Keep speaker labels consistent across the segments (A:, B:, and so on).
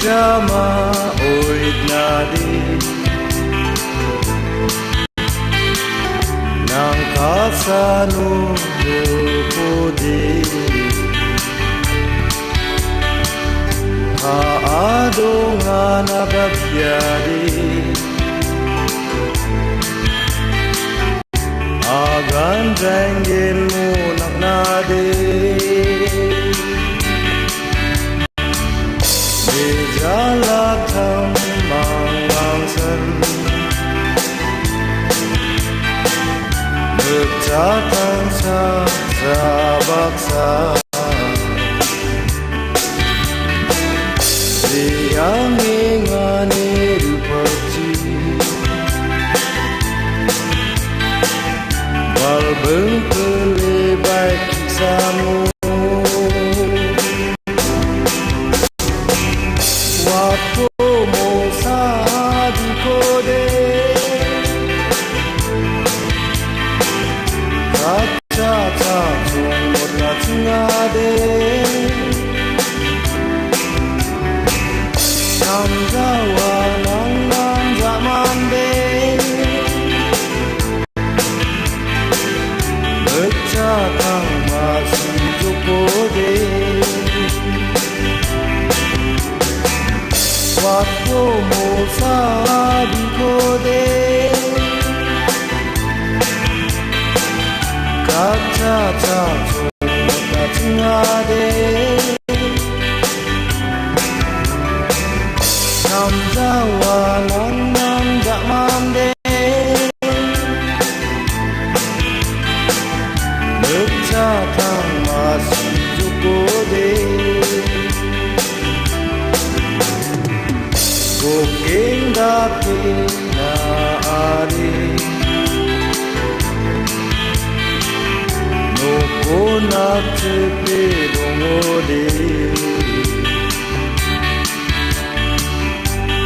A: Jama oit nadi Nang kasanu pudi Ha adongan ababyadi Agan jengin mo naknadi Jalatang mangangsan Berjatang sa Siang ingani rupaji Balbeng pelebay kisahmu Waktu mosa di kode Kaca cacung modal cingade Nam Jawa nang zaman de Bercatang masih jokode Waktu mosa di kode Kaca cacung modal cingade Nam Jawa nang zaman de Bercatang masih jokode Bukeng dati na ari Noko nakcepe dongode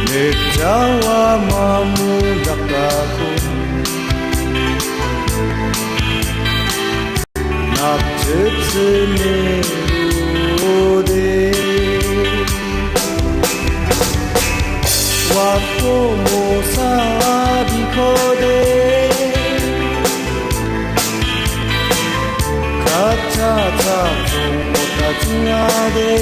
A: Nek Jawa mamudak aku Nakcep senerode Waktu mosa di kode Kaca cacung modal cingade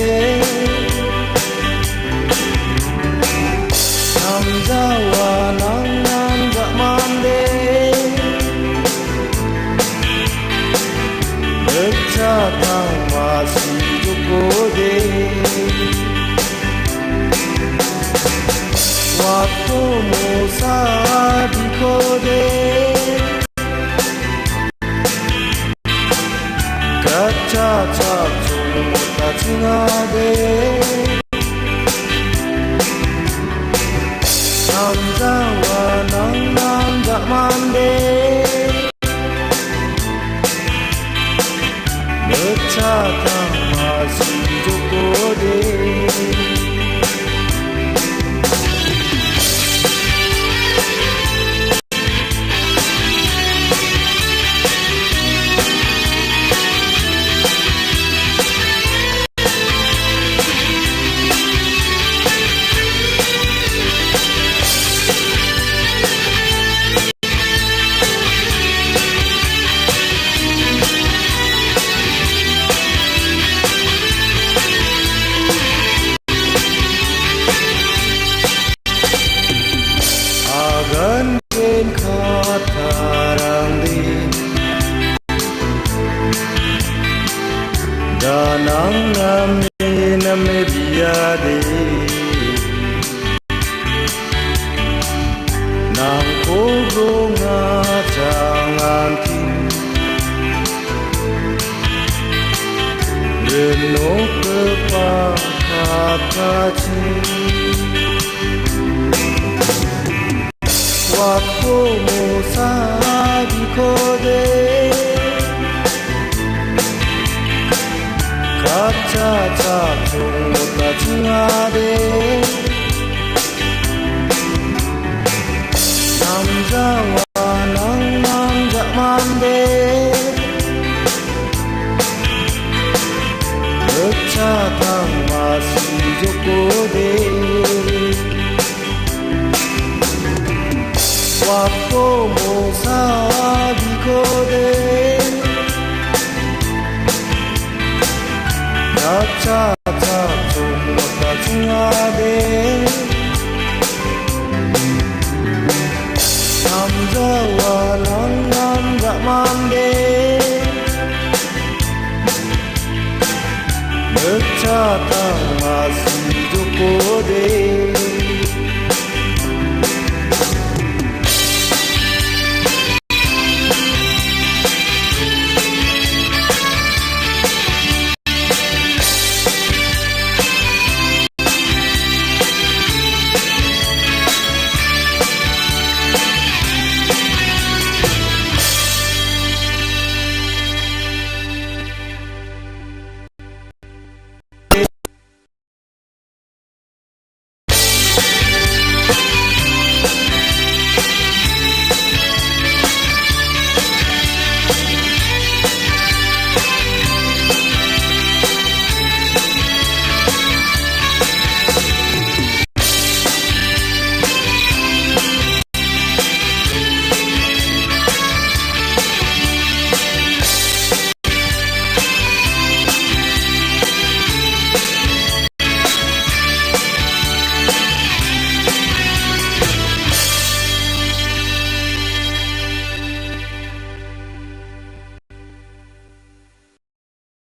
A: Nam Jawa nang zaman de Bercatang masih jokode Waktu mosa di kode Kaca cacung modal cingade Nam Jawa nang zaman de Bercatang masih jokode Gangen katarang di Danang nami biade Nang kogo nga jangan kin Reno kepakat kacin Waktu mosa di kode Kaca cacung modal cingade Nam Jawa nang zaman de Bercatang masih jokode 차차차 좀보다 중하대 남자와 남자만 돼 늦차 땅 맛이 좋고 돼